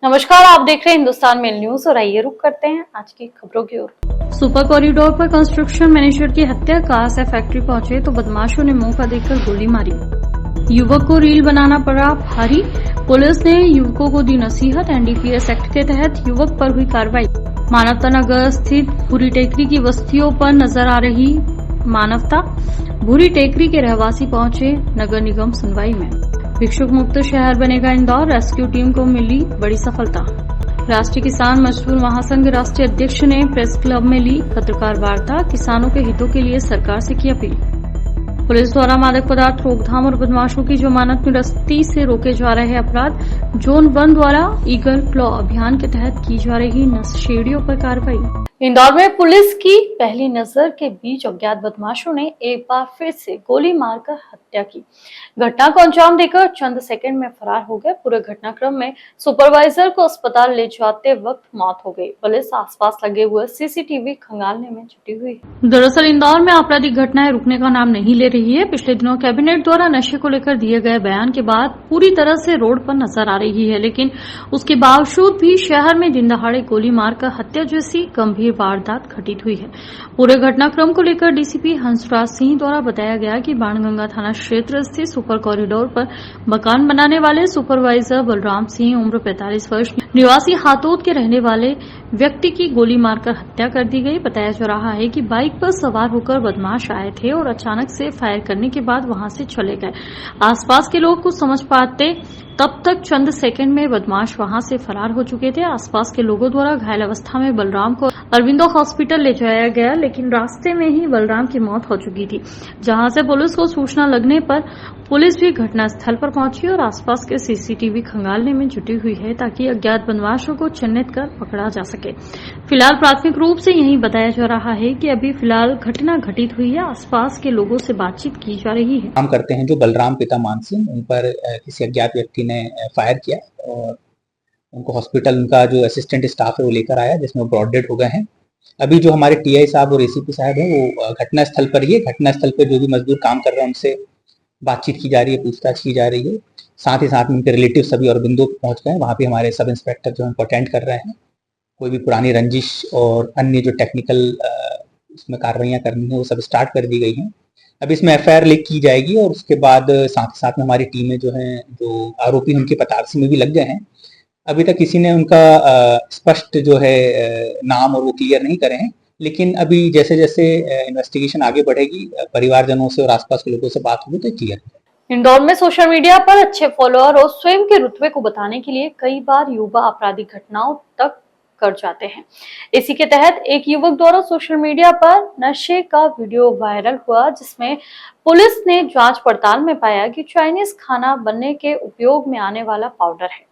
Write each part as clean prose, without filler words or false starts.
नमस्कार, आप देख रहे हैं हिंदुस्तान मेल न्यूज और आइए रुक करते हैं आज की खबरों की ओर। सुपर कॉरिडोर पर कंस्ट्रक्शन मैनेजर की हत्या कार से फैक्ट्री पहुंचे तो बदमाशों ने मौका देखकर गोली मारी। युवक को रील बनाना पड़ा भारी, पुलिस ने युवकों को दी नसीहत। एनडीपीएस एक्ट के तहत युवक पर हुई कार्रवाई। मानवता नगर स्थित भूरी टेकरी की बस्तियों पर नजर आ रही मानवता। भूरी टेकरी के रहवासी पहुंचे नगर निगम सुनवाई में। भिक्षुक मुक्त शहर बनेगा इंदौर, रेस्क्यू टीम को मिली बड़ी सफलता। राष्ट्रीय किसान मजदूर महासंघ राष्ट्रीय अध्यक्ष ने प्रेस क्लब में ली पत्रकार वार्ता। किसानों के हितों के लिए सरकार से की अपील। पुलिस द्वारा मादक पदार्थ रोकथाम और बदमाशों की जमानत निरस्ती से रोके जा रहे अपराध। जोन 1 द्वारा ईगल क्लॉ अभियान के तहत की जा रही नशेड़ियों पर कार्रवाई। इंदौर में पुलिस की पहली नजर के बीच अज्ञात बदमाशों ने एक बार फिर से गोली मारकर हत्या की। घटना को अंजाम देकर चंद सेकंड में फरार हो गए। पूरे घटनाक्रम में सुपरवाइजर को अस्पताल ले जाते वक्त मौत हो गई। पुलिस आसपास लगे हुए सीसीटीवी खंगालने में जुटी हुई है। दरअसल इंदौर में आपराधिक घटनाएं रुकने का नाम नहीं ले रही है। पिछले दिनों कैबिनेट द्वारा नशे को लेकर दिए गए बयान के बाद पूरी तरह से रोड पर नजर आ रही है, लेकिन उसके बावजूद भी शहर में दिन दहाड़े गोली मारकर हत्या जैसी गंभीर वारदात घटित हुई है। पूरे घटनाक्रम को लेकर डीसीपी हंसराज सिंह द्वारा बताया गया कि बाणगंगा थाना क्षेत्र स्थित सुपर कॉरिडोर पर मकान बनाने वाले सुपरवाइजर बलराम सिंह उम्र 45 वर्ष निवासी हातोद के रहने वाले व्यक्ति की गोली मारकर हत्या कर दी गई। बताया जा रहा है कि बाइक पर सवार होकर बदमाश आए थे और अचानक से फायर करने के बाद वहां से चले गए। आसपास के लोग कुछ समझ पाते तब तक चंद सेकंड में बदमाश वहां से फरार हो चुके थे। आसपास के लोगों द्वारा घायल अवस्था में बलराम को अरविंदो हॉस्पिटल ले जाया गया, लेकिन रास्ते में ही बलराम की मौत हो चुकी थी। जहां से पुलिस को सूचना लगने पर पुलिस भी घटनास्थल पर पहुंची और आसपास के सीसीटीवी खंगालने में जुटी हुई है ताकि अज्ञात बदमाशों को चिन्हित कर पकड़ा जा सके। फिलहाल प्राथमिक रूप से यही बताया जा रहा है कि अभी फिलहाल घटना घटित हुई है। आसपास के लोगों से बातचीत की जा रही है। काम करते हैं जो बलराम पिता मानसिंह, उन पर किसी अज्ञात व्यक्ति ने फायर किया और उनको हॉस्पिटल उनका जो असिस्टेंट स्टाफ है वो लेकर आया, जिसमें वो ब्रॉड डेड हो गए हैं। अभी जो हमारे टीआई साहब और एसीपी साहब हैं वो घटनास्थल पर ही है। घटनास्थल पर जो भी मजदूर काम कर रहे हैं उनसे बातचीत की जा रही है, पूछताछ की जा रही है। साथ ही साथ में उनके रिलेटिव सभी अरविंदो पहुंच गए हैं। वहाँ पे हमारे सब इंस्पेक्टर जो उनको अटेंड कर रहे हैं। कोई भी पुरानी रंजिश और अन्य जो टेक्निकल इसमें कार्रवाइयाँ करनी है वो सब स्टार्ट कर दी गई हैं। अब इसमें एफआईआर लिख की जाएगी और उसके बाद साथ में हमारी टीमें जो हैं, जो आरोपी उनके पतारसी में भी लग गए हैं। अभी तक किसी ने उनका स्पष्ट जो है नाम और वो क्लियर नहीं करे हैं, लेकिन अभी जैसे जैसे इन्वेस्टिगेशन आगे बढ़ेगी, परिवारजनों से और आसपास के लोगों से बात होगी तो क्लियर। इंदौर में सोशल मीडिया पर अच्छे फॉलोअर और स्वयं के रुतबे को बताने के लिए कई बार युवा आपराधिक घटनाओं तक कर जाते हैं। इसी के तहत एक युवक द्वारा सोशल मीडिया पर नशे का वीडियो वायरल हुआ, जिसमें पुलिस ने जांच पड़ताल में पाया कि चाइनीज खाना बनने के उपयोग में आने वाला पाउडर है।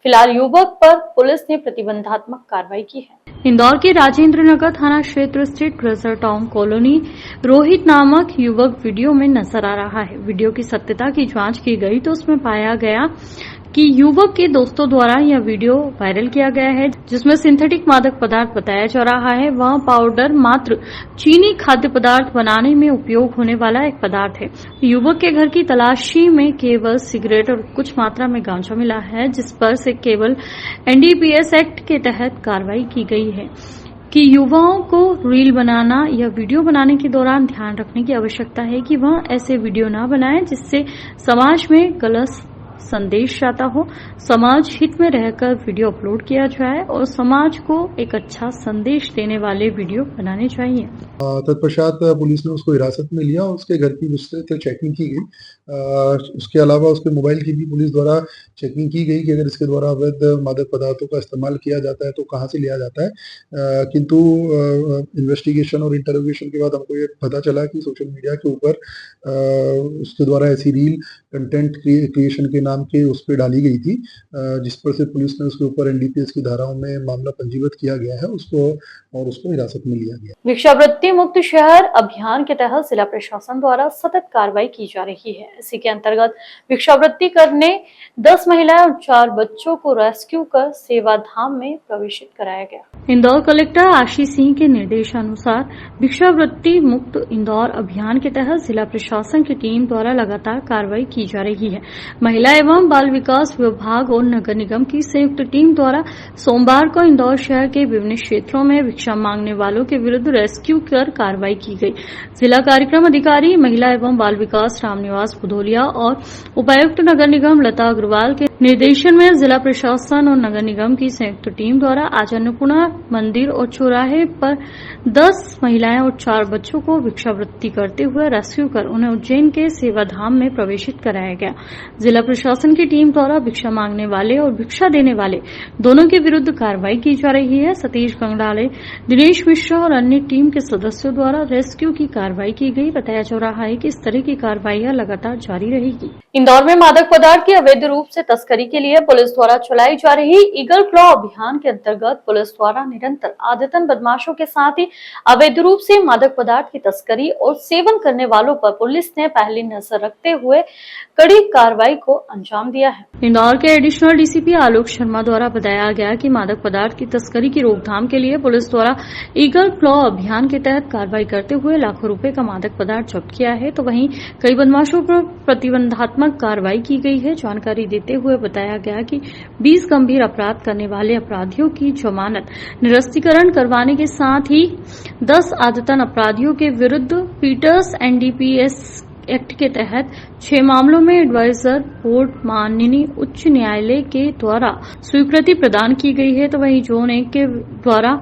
फिलहाल युवक पर पुलिस ने प्रतिबंधात्मक कार्रवाई की है। इंदौर के राजेंद्र नगर थाना क्षेत्र स्थित ट्रेजर टाउन कॉलोनी रोहित नामक युवक वीडियो में नजर आ रहा है। वीडियो की सत्यता की जांच की गई तो उसमें पाया गया कि युवक के दोस्तों द्वारा यह वीडियो वायरल किया गया है, जिसमें सिंथेटिक मादक पदार्थ बताया जा रहा है। वह पाउडर मात्र चीनी खाद्य पदार्थ बनाने में उपयोग होने वाला एक पदार्थ है। युवक के घर की तलाशी में केवल सिगरेट और कुछ मात्रा में गांजा मिला है, जिस पर से केवल एनडीपीएस एक्ट के तहत कार्रवाई की गई है कि युवाओं को रील बनाना या वीडियो बनाने के दौरान ध्यान रखने की आवश्यकता है कि वह ऐसे वीडियो न बनाएं जिससे समाज में गलत संदेश जाता हो। समाज हित में रहकर वीडियो अपलोड किया जाए और समाज को एक अच्छा संदेश देने वाले वीडियो बनाने चाहिए। तत्पश्चात पुलिस ने उसको हिरासत में लिया और उसके घर की विस्तृत चेकिंग की गई। उसके अलावा उसके मोबाइल की भी पुलिस द्वारा चेकिंग की गई कि अगर इसके द्वारा अवैध मादक पदार्थों का इस्तेमाल किया जाता है तो कहाँ से लिया जाता है। किंतु इन्वेस्टिगेशन और इंटरोगेशन के बाद हमको ये पता चला कि सोशल मीडिया के ऊपर उसके द्वारा ऐसी रील कंटेंट क्रिएशन के नाम के उस पर डाली गई थी, जिस पर से पुलिस ने उसके ऊपर एनडीपीएस की धाराओं में मामला पंजीबद्ध किया गया है उसको हिरासत में लिया गया। भिक्षावृत्ति मुक्त शहर अभियान के तहत जिला प्रशासन द्वारा सतत कार्रवाई की जा रही है। इसी के अंतर्गत भिक्षावृत्ति करने 10 महिलाएं और 4 बच्चों को रेस्क्यू कर सेवा धाम में प्रवेशित कराया गया। इंदौर कलेक्टर आशीष सिंह के निर्देशानुसार भिक्षावृत्ति मुक्त इंदौर अभियान के तहत जिला प्रशासन की टीम द्वारा लगातार कार्रवाई की जा रही है। महिला एवं बाल विकास विभाग और नगर निगम की संयुक्त टीम द्वारा सोमवार को इंदौर शहर के विभिन्न क्षेत्रों में भिक्षा मांगने वालों के विरुद्ध रेस्क्यू कर कार्रवाई की गई। जिला कार्यक्रम अधिकारी महिला एवं बाल विकास रामनिवास भदौलिया और उपायुक्त नगर निगम लता अग्रवाल के निर्देशन में जिला प्रशासन और नगर निगम की संयुक्त टीम द्वारा आज अन्नपूर्णा मंदिर और चौराहे पर 10 महिलाएं और 4 बच्चों को भिक्षावृत्ति करते हुए रेस्क्यू कर उन्हें उज्जैन के सेवाधाम में प्रवेशित कराया गया। जिला प्रशासन की टीम द्वारा भिक्षा मांगने वाले और भिक्षा देने वाले दोनों के विरुद्ध कार्रवाई की जा रही है। सतीश गंगड़ाले, दिनेश मिश्रा और अन्य टीम के सदस्यों द्वारा रेस्क्यू की कार्रवाई की गई। बताया जा रहा है कि इस तरह की कार्रवाइयां लगातार जारी रहेगी। इंदौर में मादक पदार्थ की अवैध रूप से तस्करी के लिए पुलिस द्वारा चलाई जा रही ईगल क्लॉ अभियान के अंतर्गत पुलिस द्वारा निरंतर आदतन बदमाशों के साथ ही अवैध रूप से मादक पदार्थ की तस्करी और सेवन करने वालों पर पुलिस ने पहली नजर रखते हुए कड़ी कार्रवाई को अंजाम दिया है। इंदौर के एडिशनल डीसीपी आलोक शर्मा द्वारा बताया गया कि मादक पदार्थ की तस्करी की रोकथाम के लिए पुलिस द्वारा ईगल क्लॉ अभियान के तहत कार्रवाई करते हुए लाखों रुपए का मादक पदार्थ जब्त किया है, तो वहीं कई बदमाशों पर प्रतिबंधात्मक कार्रवाई की गई है। जानकारी देते हुए बताया गया कि 20 गंभीर अपराध करने वाले अपराधियों की जमानत निरस्तीकरण करवाने के साथ ही 10 आदतन अपराधियों के विरुद्ध पीटर्स एनडीपीएस एक्ट के तहत 6 मामलों में एडवाइजर बोर्ड माननीय उच्च न्यायालय के द्वारा स्वीकृति प्रदान की गई है, तो वहीं जोन 1 के द्वारा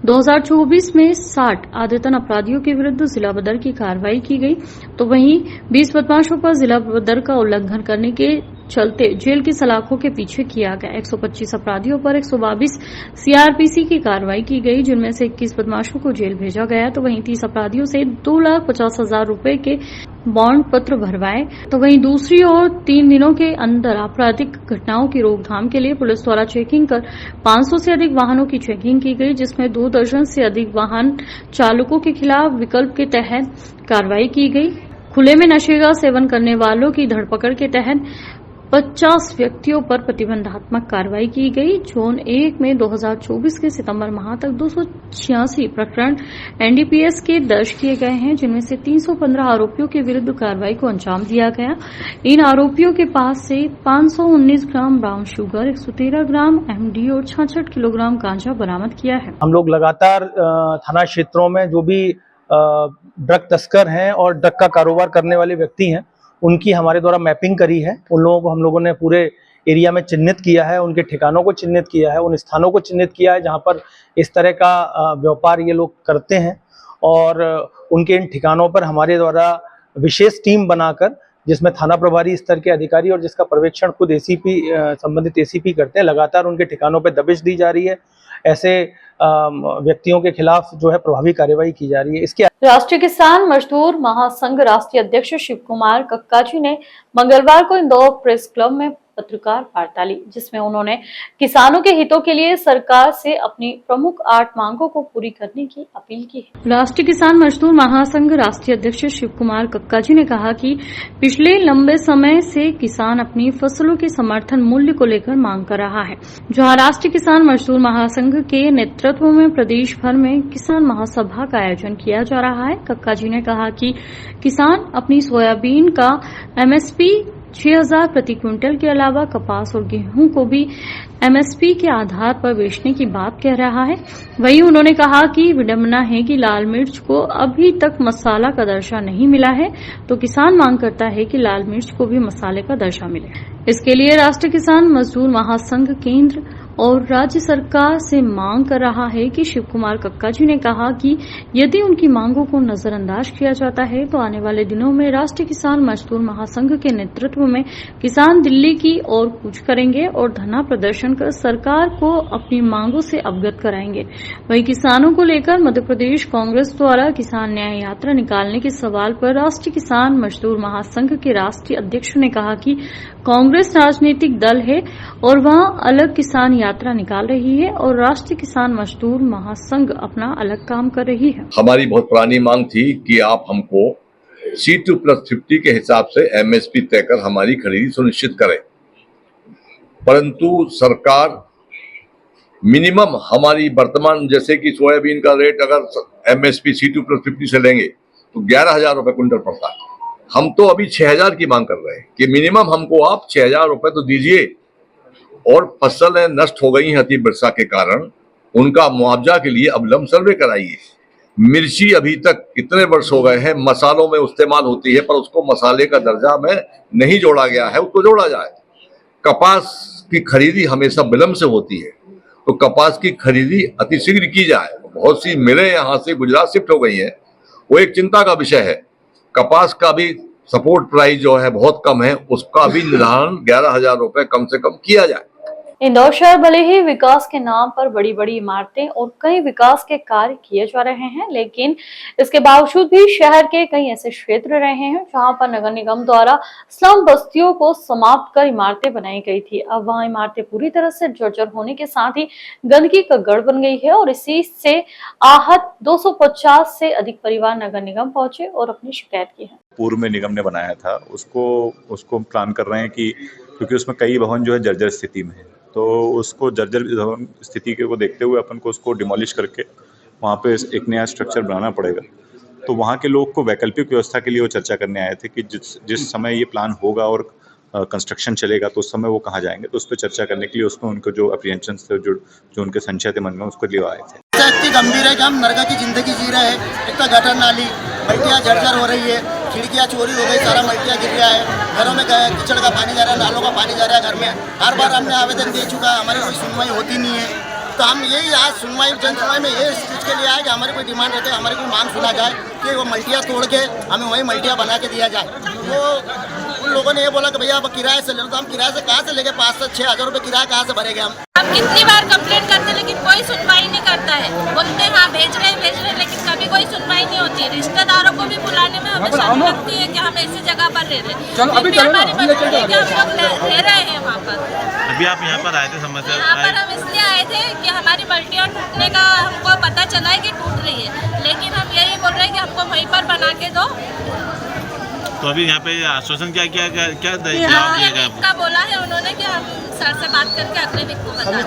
2024 में 60 आदतन अपराधियों के विरुद्ध जिला बदर की कार्रवाई की गई, तो वहीं 20 बदमाशों पर जिला बदर का उल्लंघन करने के चलते जेल की सलाखों के पीछे किया गया। 125 अपराधियों पर 122 सीआरपीसी की कार्रवाई की गई, जिनमें से 21 बदमाशों को जेल भेजा गया, तो वहीं 30 अपराधियों से 2,50,000 रुपए के बॉन्ड पत्र भरवाए। तो वहीं दूसरी ओर 3 दिनों के अंदर आपराधिक घटनाओं की रोकथाम के लिए पुलिस द्वारा चेकिंग कर 500 से अधिक वाहनों की चेकिंग की गई, जिसमें 2 दर्जन से अधिक वाहन चालकों के खिलाफ विकल्प के तहत कार्रवाई की गई। खुले में नशे का सेवन करने वालों की धरपकड़ के तहत 50 व्यक्तियों पर प्रतिबंधात्मक कार्रवाई की गई। जोन 1 में 2024 के सितंबर माह तक 286 प्रकरण एनडीपीएस के दर्ज किए गए हैं, जिनमें से 315 आरोपियों के विरुद्ध कार्रवाई को अंजाम दिया गया। इन आरोपियों के पास से 519 ग्राम ब्राउन शुगर, 113 ग्राम एमडी और 66 किलोग्राम गांजा बरामद किया है। हम लोग लगातार थाना क्षेत्रों में जो भी ड्रग तस्कर हैं और ड्रग का कारोबार करने वाले व्यक्ति हैं, उनकी हमारे द्वारा मैपिंग करी है। उन लोगों को हम लोगों ने पूरे एरिया में चिन्हित किया है, उनके ठिकानों को चिन्हित किया है, उन स्थानों को चिन्हित किया है जहां पर इस तरह का व्यापार ये लोग करते हैं, और उनके इन ठिकानों पर हमारे द्वारा विशेष टीम बनाकर, जिसमें थाना प्रभारी स्तर के अधिकारी और जिसका पर्यवेक्षण खुद एसीपी संबंधित एसीपी करते हैं, लगातार उनके ठिकानों पर दबिश दी जा रही है। ऐसे व्यक्तियों के खिलाफ जो है प्रभावी कार्यवाही की जा रही है। इसके राष्ट्रीय किसान मजदूर महासंघ राष्ट्रीय अध्यक्ष शिव कुमार कक्का जी ने मंगलवार को इंदौर प्रेस क्लब में पत्रकार वार्ता ली, जिसमें उन्होंने किसानों के हितों के लिए सरकार से अपनी प्रमुख 8 मांगों को पूरी करने की अपील की है। राष्ट्रीय किसान मजदूर महासंघ राष्ट्रीय अध्यक्ष शिव कुमार कक्का जी ने कहा कि पिछले लंबे समय से किसान अपनी फसलों के समर्थन मूल्य को लेकर मांग कर रहा है। जहां राष्ट्रीय किसान मजदूर महासंघ के नेतृत्व में प्रदेश भर में किसान महासभा का आयोजन किया जा रहा है। कक्का जी ने कहा कि किसान अपनी सोयाबीन का एमएसपी 6,000 प्रति क्विंटल के अलावा कपास और गेहूं को भी एमएसपी के आधार पर बेचने की बात कह रहा है। वहीं उन्होंने कहा कि विडंबना है कि लाल मिर्च को अभी तक मसाला का दर्जा नहीं मिला है, तो किसान मांग करता है कि लाल मिर्च को भी मसाले का दर्जा मिले। इसके लिए राष्ट्रीय किसान मजदूर महासंघ केंद्र और राज्य सरकार से मांग कर रहा है कि शिव कुमार कक्का जी ने कहा कि यदि उनकी मांगों को नजरअंदाज किया जाता है तो आने वाले दिनों में राष्ट्रीय किसान मजदूर महासंघ के नेतृत्व में किसान दिल्ली की ओर कूच करेंगे और धरना प्रदर्शन कर सरकार को अपनी मांगों से अवगत कराएंगे। वहीं किसानों को लेकर मध्य प्रदेश कांग्रेस द्वारा किसान न्याय यात्रा निकालने के सवाल पर राष्ट्रीय किसान मजदूर महासंघ के राष्ट्रीय अध्यक्ष ने कहा कि कांग्रेस राजनीतिक दल है और वह अलग किसान यात्रा निकाल रही है और राष्ट्रीय किसान मजदूर महासंघ अपना अलग काम कर रही है। हमारी बहुत पुरानी मांग थी कि आप हमको C2+50 के हिसाब से एमएसपी तय कर हमारी खरीदी सुनिश्चित करें, परंतु सरकार मिनिमम हमारी वर्तमान, जैसे कि सोयाबीन का रेट अगर एमएसपी C2+50 से लेंगे तो 11,000 रुपए क्विंटल पड़ता है, हम तो अभी 6,000 की मांग कर रहे हैं कि मिनिमम हमको आप 6,000 रुपए तो दीजिए, और फसलें नष्ट हो गई हैं अति वर्षा के कारण, उनका मुआवजा के लिए अब लम सर्वे कराइए। मिर्ची अभी तक कितने वर्ष हो गए हैं मसालों में इस्तेमाल होती है, पर उसको मसाले का दर्जा में नहीं जोड़ा गया है, उसको जोड़ा जाए। कपास की खरीदी हमेशा विलम्ब से होती है, तो कपास की खरीदी अतिशीघ्र की जाए। बहुत सी मिलें यहाँ से गुजरात शिफ्ट हो गई हैं, वो एक चिंता का विषय है। कपास का भी सपोर्ट प्राइस जो है बहुत कम है, उसका भी निर्धारण 11,000 रुपए कम से कम किया जाए। इंदौर शहर भले ही विकास के नाम पर बड़ी बड़ी इमारतें और कई विकास के कार्य किए जा रहे हैं, लेकिन इसके बावजूद भी शहर के कई ऐसे क्षेत्र रहे हैं जहां पर नगर निगम द्वारा स्लम बस्तियों को समाप्त कर इमारतें बनाई गई थी। अब वहां इमारतें पूरी तरह से जर्जर होने के साथ ही गंदगी का गढ़ बन गई है और इसी से आहत 250 से अधिक परिवार नगर निगम पहुंचे और अपनी शिकायत की है। पूर्व में निगम ने बनाया था, उसको प्लान कर रहे हैं कि क्योंकि उसमें कई भवन जो है जर्जर स्थिति में है, तो उसको जर्जर स्थिति को देखते हुए अपन को उसको डिमोलिश करके वहाँ पे एक नया स्ट्रक्चर बनाना पड़ेगा। तो वहाँ के लोग को वैकल्पिक व्यवस्था के लिए वो चर्चा करने आए थे कि जिस समय ये प्लान होगा और कंस्ट्रक्शन चलेगा तो उस समय वो कहाँ जाएंगे, तो उस पर चर्चा करने के लिए उसमें उनको जो अप्रीहेंशन थे, जो उनके संशय थे मन में, उसको लिए आए थे। इतनी गंभीर है कि हम नरका की जिंदगी जी रहे हैं। इतना गटर नाली मल्टियाँ जर्जर हो रही है, खिड़कियाँ चोरी हो गई, सारा मल्टियाँ गिर रहा है, घरों में कीचड़ का पानी जा रहा है, नालों का पानी जा रहा है घर में। हर बार हमने आवेदन दे चुका, हमारी कोई सुनवाई होती नहीं है। तो हम यही आज जन सुनवाई में ये इस चीज़ के लिए आए कि हमारी कोई डिमांड रहती है, हमारी कोई मांग सुना जाए कि वो मल्टियाँ तोड़ के हमें वही मल्टियाँ बना के दिया जाए। तो उन लोगों ने ये बोला कि भैया अब किराए से ले लो, तो हम किराए से कहाँ से लेके 5 से 6 हज़ार रुपये किराया कहाँ से भरेंगे हम कितनी बार कंप्लेंट करते हैं लेकिन कोई सुनवाई नहीं करता है। बोलते हैं हाँ भेज रहे लेकिन कभी कोई सुनवाई नहीं होती है। रिश्तेदारों को भी बुलाने में हमें शर्म लगती है कि हम ऐसी जगह पर रह रहे हैं। हमारी मजबूरी है कि हम लोग रह रहे हैं वहाँ पर। अभी आप यहाँ पर आए थे, समस्या यहाँ पर हम इसलिए आए थे कि हमारी मल्टियाँ टूटने का हमको पता चला है कि टूट रही है, लेकिन हम यही बोल रहे हैं कि हमको वहीं पर बना के दो। तो अभी यहाँ पे आश्वासन क्या बोला है उन्होंने कि हम सर से बात करके अगले वीक को बता